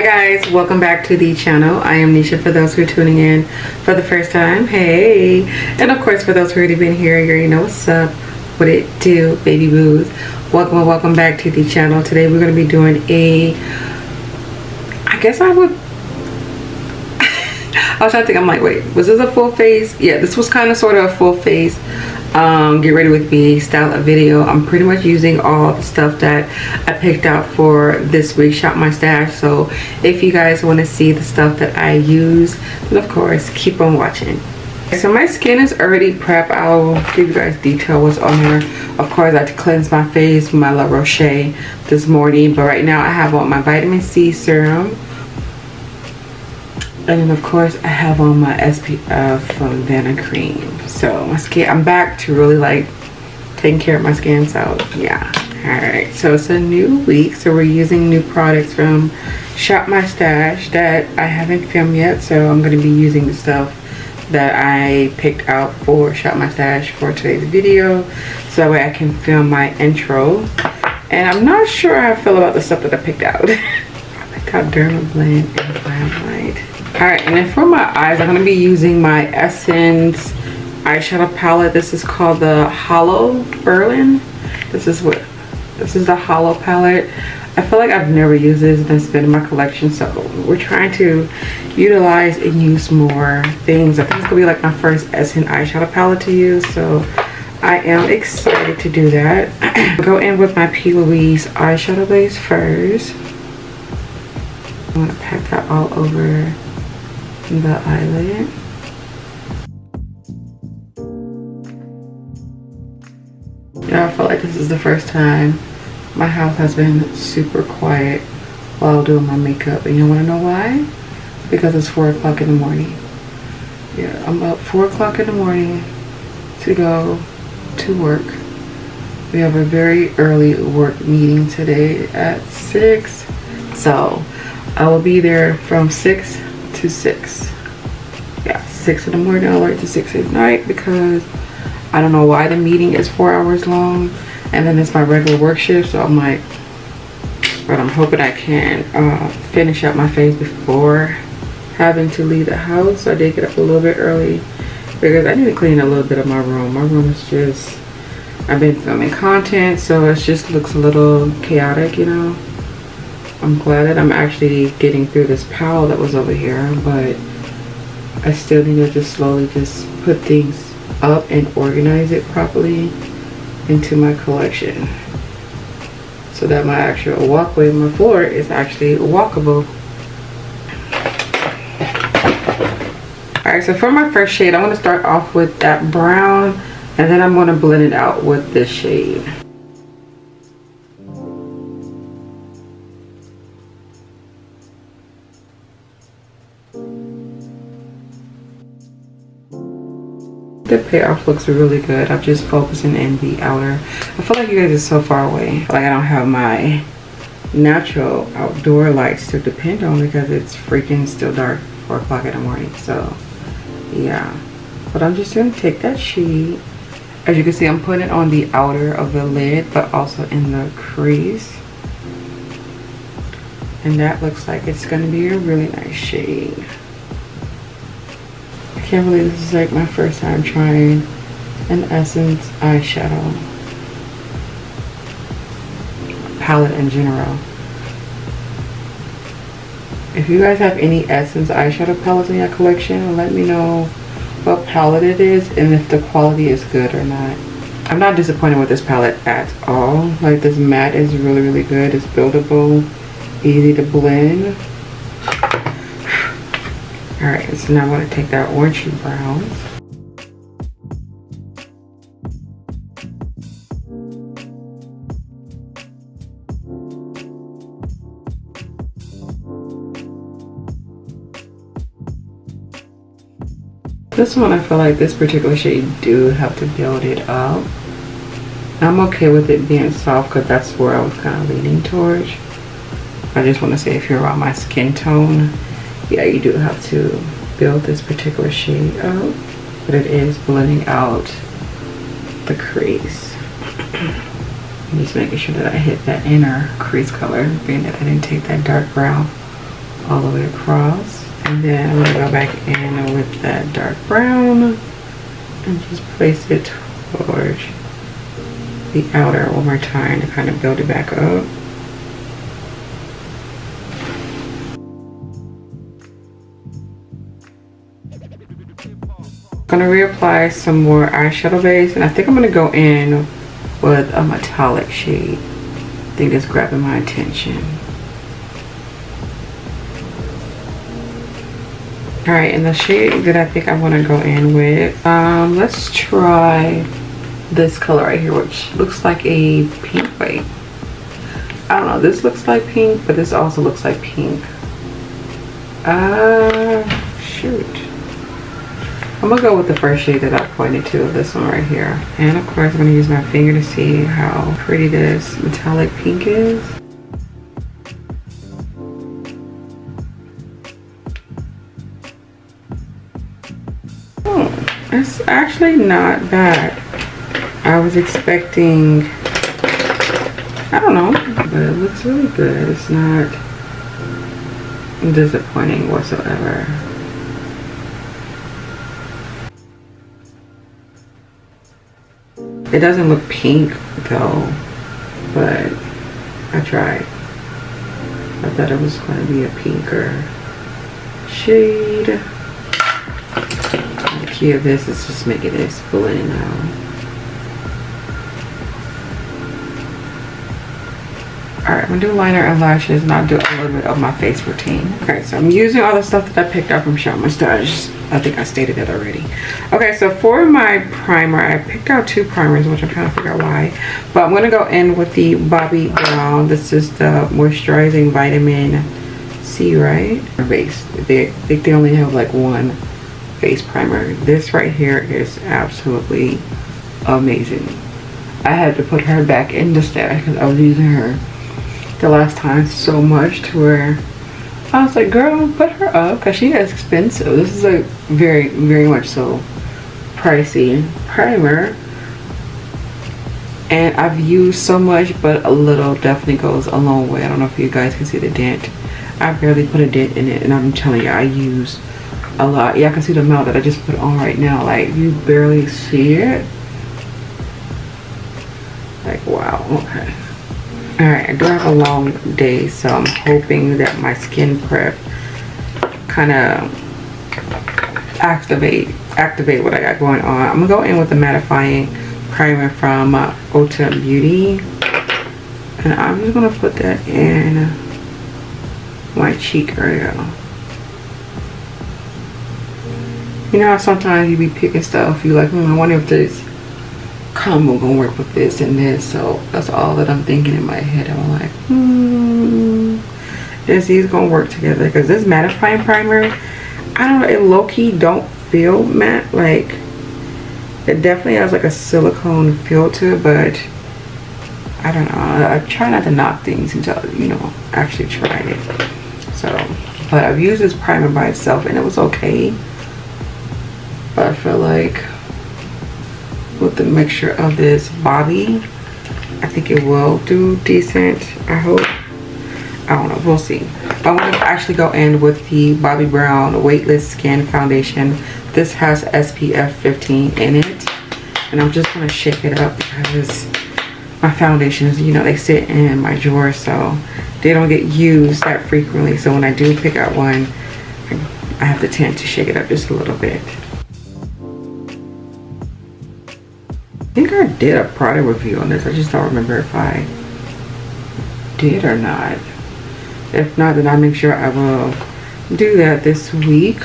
Hi guys, welcome back to the channel. I am Nisha for those who are tuning in for the first time. Hey, and of course for those who already been here, you already know what's up, what it do, baby boos. Welcome and welcome back to the channel. Today we're going to be doing I was trying to think, I'm like, wait, was this a full face? Yeah, this was kind of sort of a full face get ready with me style of video. I'm pretty much using all the stuff that I picked out for this week, Shop My Stash. So if you guys want to see the stuff that I use, then of course keep on watching. So my skin is already prepped. I'll give you guys detail what's on here. Of course, I had to cleanse my face with my La Roche this morning, but right now I have on my vitamin C serum. And then of course I have on my SPF from Vanna Cream. So my skin, I'm back to really like taking care of my skin. So yeah. Alright, so it's a new week. So we're using new products from Shop My Stash that I haven't filmed yet. So I'm going to be using the stuff that I picked out for Shop My Stash for today's video. So that way I can film my intro. And I'm not sure how I feel about the stuff that I picked out. I picked out Dermablend and Glamlight. Alright, and then for my eyes, I'm going to be using my Essence eyeshadow palette. This is called the Hollow Berlin. This is the Hollow palette. I feel like I've never used this and it's been in my collection, so we're trying to utilize and use more things. I think it's going to be like my first Essence eyeshadow palette to use, so I am excited to do that. Go in with my P. Louise eyeshadow base first. I'm going to pack that all over the eyelid. Yeah, I feel like this is the first time my house has been super quiet while doing my makeup. And you want to know why? Because it's 4 o'clock in the morning. Yeah, I'm up 4 o'clock in the morning to go to work. We have a very early work meeting today at 6. So I will be there from 6 to 6. Yeah, 6 in the morning all the way to 6 at night, because I don't know why the meeting is 4 hours long and then it's my regular work shift. So I'm like, but I'm hoping I can finish up my face before having to leave the house. So I did get up a little bit early because I need to clean a little bit of my room. My room is just, I've been filming content, so it just looks a little chaotic, you know. I'm glad that I'm actually getting through this pile that was over here, but I still need to just slowly just put things up and organize it properly into my collection so that my actual walkway, my floor is actually walkable. Alright, so for my first shade, I'm going to start off with that brown, and then I'm going to blend it out with this shade. The payoff looks really good. I'm just focusing in the outer. I feel like you guys are so far away. Like I don't have my natural outdoor lights to depend on because it's freaking still dark, 4 o'clock in the morning. So yeah, but I'm just gonna take that shade. As you can see, I'm putting it on the outer of the lid, but also in the crease. And that looks like it's gonna be a really nice shade. I can't believe this is like my first time trying an Essence eyeshadow palette in general. If you guys have any Essence eyeshadow palettes in your collection, let me know what palette it is and if the quality is good or not. I'm not disappointed with this palette at all. Like this matte is really, really good. It's buildable, easy to blend. Alright, so now I'm going to take that orangey brown. This one, I feel like this particular shade do have to build it up. I'm okay with it being soft because that's where I was kind of leaning towards. I just want to say if you're around my skin tone, yeah, you do have to build this particular shade out, but it is blending out the crease. I'm just making sure that I hit that inner crease color, being that I didn't take that dark brown all the way across. And then I'm gonna go back in with that dark brown and just place it towards the outer one more time to kind of build it back up. I'm gonna reapply some more eyeshadow base, and I think I'm gonna go in with a metallic shade. I think it's grabbing my attention. All right, and the shade that I think I want to go in with, let's try this color right here, which looks like a pink. Wait, I don't know, this looks like pink, but this also looks like pink. Shoot. I'm gonna go with the first shade that I pointed to, this one right here. And of course, I'm gonna use my finger to see how pretty this metallic pink is. Oh, it's actually not bad. I was expecting, I don't know, but it looks really good. It's not disappointing whatsoever. It doesn't look pink though, but I tried. I thought it was going to be a pinker shade. The key of this is just making this blend out. Alright, I'm going to do liner and lashes, and I'll do a little bit of my face routine. Okay, so I'm using all the stuff that I picked up from Shop Mustache. I think I stated that already. Okay, so for my primer, I picked out two primers, which I'm trying to figure out why. But I'm going to go in with the Bobbi Brown. This is the Moisturizing Vitamin C, right? Base. They only have like one face primer. This right here is absolutely amazing. I had to put her back in the stash because I was using her the last time so much to where I was like, girl, put her up because she is expensive. This is a very, very much so pricey primer. And I've used so much, but a little definitely goes a long way. I don't know if you guys can see the dent. I barely put a dent in it, and I'm telling you, I use a lot. Yeah, I can see the amount that I just put on right now. Like, you barely see it. Like, wow, okay. Alright, I do have a long day, so I'm hoping that my skin prep kind of activate what I got going on. I'm gonna go in with the mattifying primer from Ulta Beauty, and I'm just gonna put that in my cheek area. You know how sometimes you be picking stuff, you like, I wonder if this combo gonna work with this and this. So that's all that I'm thinking in my head. I'm like, is these gonna work together? Because this mattifying primer, I don't know, it low-key don't feel matte. Like, it definitely has like a silicone feel to it, but I don't know, I try not to knock things until, you know, actually try it. So, but I've used this primer by itself and it was okay, but I feel like with the mixture of this Bobbi, I think it will do decent. I hope. I don't know, we'll see. But I'm going to actually go in with the Bobbi Brown Weightless Skin Foundation. This has SPF 15 in it, and I'm just going to shake it up because my foundations, you know, they sit in my drawer, so they don't get used that frequently. So when I do pick out one, I have to tend to shake it up just a little bit. I think I did a product review on this. I just don't remember if I did or not. If not, then I'll make sure I will do that this week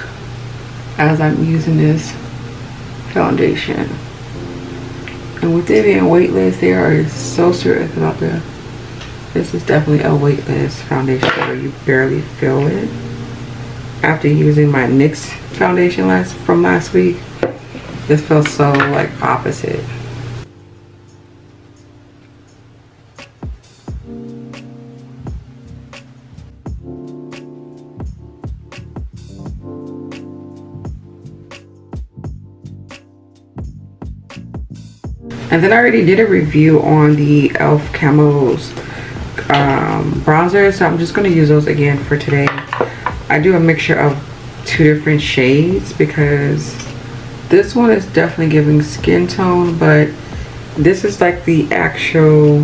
as I'm using this foundation. And with it being weightless, they are so serious about this. This is definitely a weightless foundation where you barely feel it. After using my NYX foundation from last week, this feels so like opposite. And then I already did a review on the e.l.f. Camos bronzers, so I'm just going to use those again for today. I do a mixture of 2 different shades because this one is definitely giving skin tone, but this is like the actual,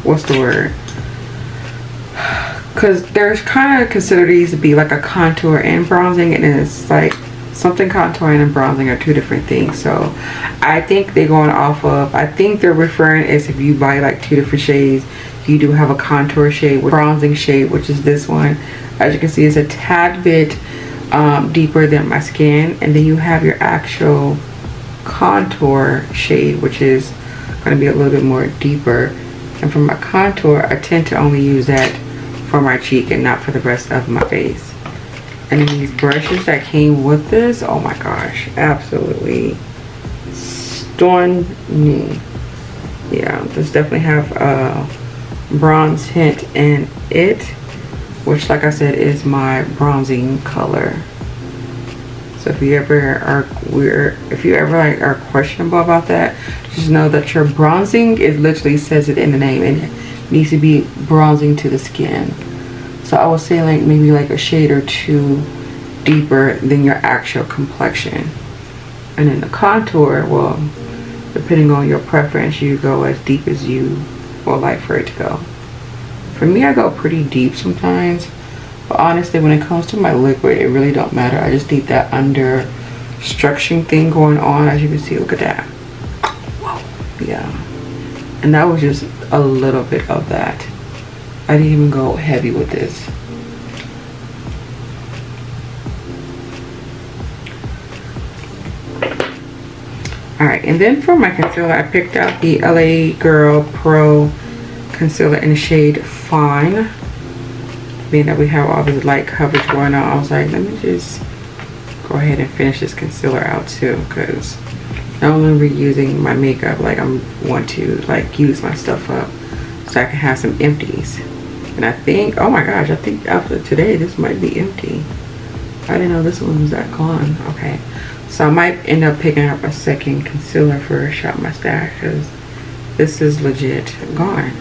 what's the word? Because there's kind of considered these to be like a contour and bronzing, and it's like something contouring and bronzing are 2 different things. So I think they're going off of, I think they're referring as if you buy like 2 different shades, you do have a contour shade with bronzing shade, which is this one. As you can see, it's a tad bit deeper than my skin, and then you have your actual contour shade, which is going to be a little bit more deeper. And for my contour, I tend to only use that for my cheek and not for the rest of my face. And then these brushes that came with this, oh my gosh, absolutely stunning. Yeah, this definitely have a bronze hint in it, which, like I said, is my bronzing color. So if you ever are like are questionable about that, just know that your bronzing, it literally says it in the name, and it needs to be bronzing to the skin. So I would say like maybe like a shade or 2 deeper than your actual complexion. And then the contour, well, depending on your preference, you go as deep as you would like for it to go. For me, I go pretty deep sometimes, but honestly, when it comes to my liquid, it really don't matter. I just need that under structuring thing going on. As you can see, look at that. Whoa. Yeah, and that was just a little bit of that. I didn't even go heavy with this. Alright, and then for my concealer, I picked out the LA Girl Pro concealer in the shade Fine. Being that we have all this light coverage going on, I was like, let me just go ahead and finish this concealer out too, because not only reusing my makeup, like I want to like use my stuff up so I can have some empties. And I think, oh my gosh, I think after today this might be empty. I didn't know this one was that gone. Okay, so I might end up picking up a second concealer for Shop My Stash, because this is legit gone.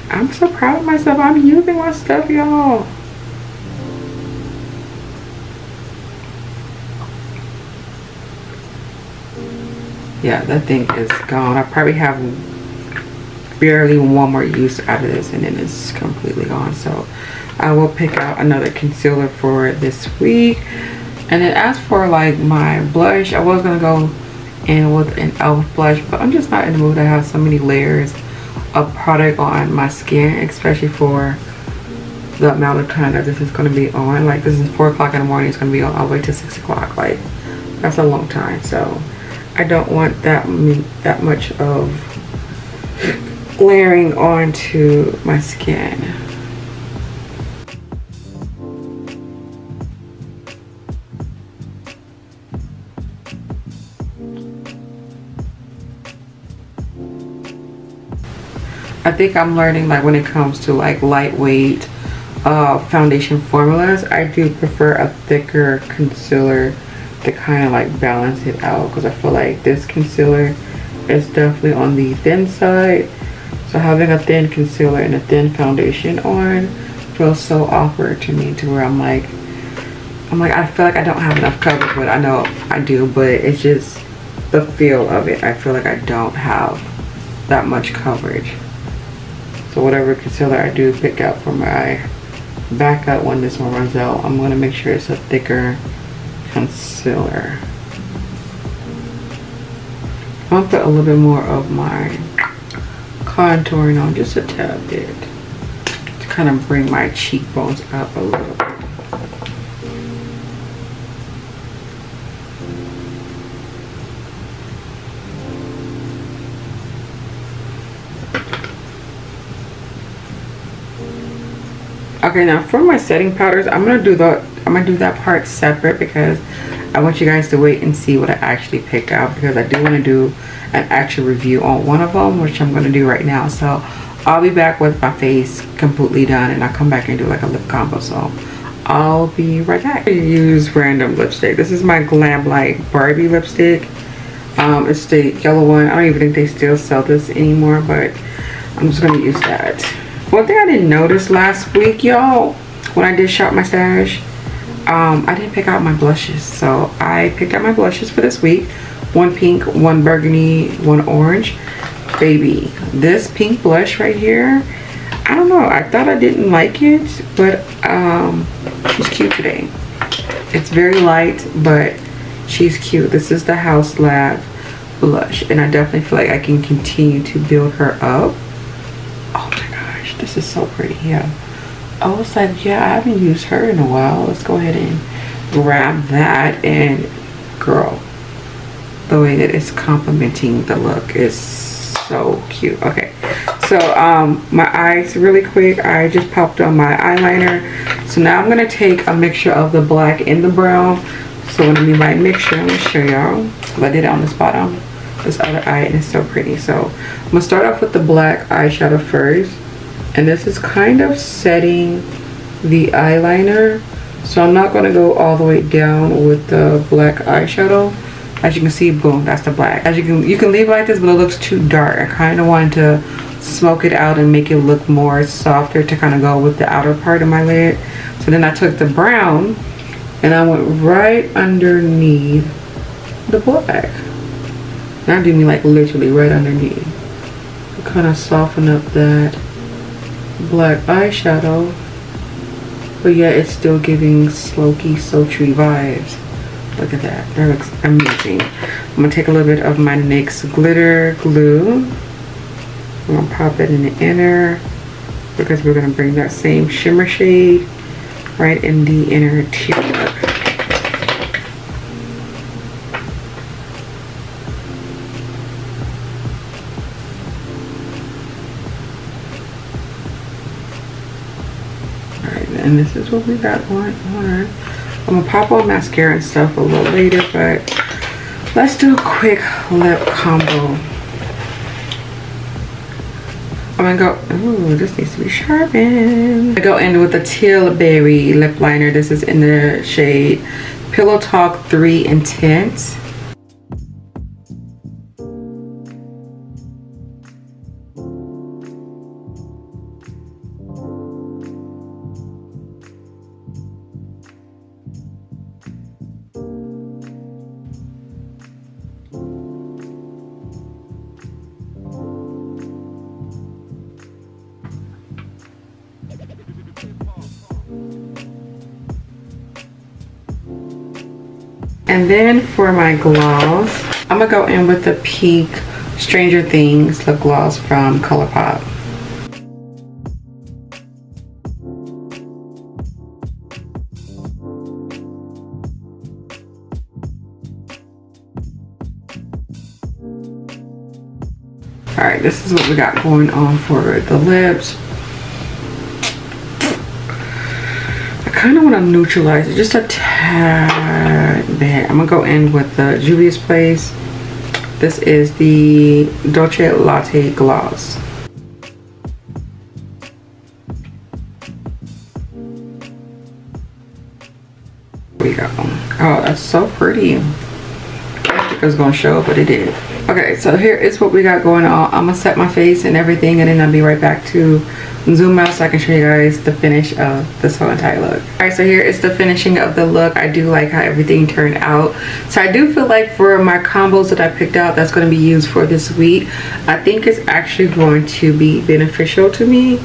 I'm so proud of myself. I'm using my stuff, y'all. Yeah, that thing is gone. I probably have barely 1 more use out of this, and then it's completely gone. So I will pick out another concealer for this week. And then as for like my blush, I was gonna go in with an e.l.f. blush, but I'm just not in the mood to have so many layers of product on my skin, especially for the amount of time that this is going to be on. Like, this is 4 o'clock in the morning, it's going to be on all the way to 6 o'clock. Like, that's a long time. So I don't want that much of layering onto my skin. I think I'm learning, like, when it comes to like lightweight foundation formulas, I do prefer a thicker concealer to kind of like balance it out, because I feel like this concealer is definitely on the thin side. So having a thin concealer and a thin foundation on feels so awkward to me, to where I'm like I feel like I don't have enough coverage, but I know I do, but it's just the feel of it. I feel like I don't have that much coverage. So whatever concealer I do pick out for my backup when this one runs out, I'm going to make sure it's a thicker concealer. I'm going to put a little bit more of my contouring on, just a tad bit, to kind of bring my cheekbones up a little bit. Okay, now for my setting powders, I'm gonna do that part separate, because I want you guys to wait and see what I actually picked out, because I do want to do an actual review on one of them, which I'm gonna do right now. So I'll be back with my face completely done, and I'll come back and do like a lip combo. So I'll be right back. I use random lipstick. This is my Glam Light Barbie lipstick. It's the yellow one. I don't even think they still sell this anymore, but I'm just gonna use that. One thing I didn't notice last week, y'all, when I did shop my stash, I didn't pick out my blushes. So I picked out my blushes for this week. One pink, one burgundy, one orange. Baby, this pink blush right here, I don't know, I thought I didn't like it, but she's cute today. It's very light, but she's cute. This is the House Lab blush, and I definitely feel like I can continue to build her up. Oh my gosh, this is so pretty. Yeah, I was like, yeah, I haven't used her in a while. Let's go ahead and grab that. And girl, the way that it's complementing the look is so cute. Okay, so my eyes, really quick, I just popped on my eyeliner. So now I'm gonna take a mixture of the black and the brown. So what I mean by mixture, I'm gonna show y'all. I did it on this bottom, this other eye, and it's so pretty. So I'm gonna start off with the black eyeshadow first, and this is kind of setting the eyeliner. So I'm not gonna go all the way down with the black eyeshadow. As you can see, boom, that's the black. As you can leave it like this, but it looks too dark. I kind of wanted to smoke it out and make it look more softer to kind of go with the outer part of my lid. So then I took the brown and I went right underneath the black. Now do me like literally right underneath. To kind of soften up that black eyeshadow, but yet it's still giving smoky, sultry vibes. Look at that, that looks amazing. I'm gonna take a little bit of my NYX glitter glue. I'm gonna pop it in the inner, because we're gonna bring that same shimmer shade right in the inner tear duct. Alright, and this is what we got going on. I'm gonna pop on mascara and stuff a little later, but let's do a quick lip combo. I'm gonna go, ooh, this needs to be sharpened. I go in with the Teal Berry lip liner. This is in the shade Pillow Talk 3 Intense. And then for my gloss, I'm gonna go in with the pink Stranger Things lip gloss from ColourPop. Alright, this is what we got going on for the lips. I kind of want to neutralize it just a tad bit. I'm gonna go in with the Juvia's Place. This is the Dolce Latte gloss. There we go. Oh, that's so pretty. I didn't think it was gonna show, but it did. Okay, so here is what we got going on. I'm gonna set my face and everything, and then I'll be right back to zoom out so I can show you guys the finish of this whole entire look. Alright, so here is the finishing of the look. I do like how everything turned out. So I do feel like for my combos that I picked out that's going to be used for this week, I think it's actually going to be beneficial to me,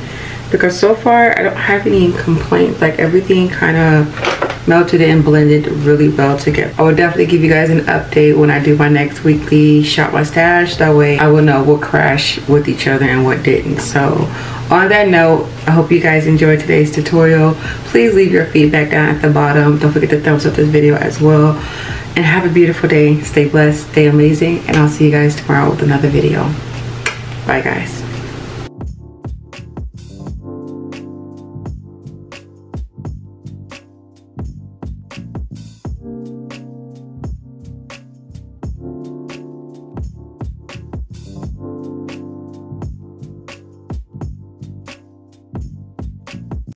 because so far I don't have any complaints. Like everything kind of melted and blended really well together. I will definitely give you guys an update when I do my next weekly shop my stash. That way I will know what crashed with each other and what didn't. So on that note, I hope you guys enjoyed today's tutorial. Please leave your feedback down at the bottom. Don't forget to thumbs up this video as well. And have a beautiful day. Stay blessed, stay amazing, and I'll see you guys tomorrow with another video. Bye guys.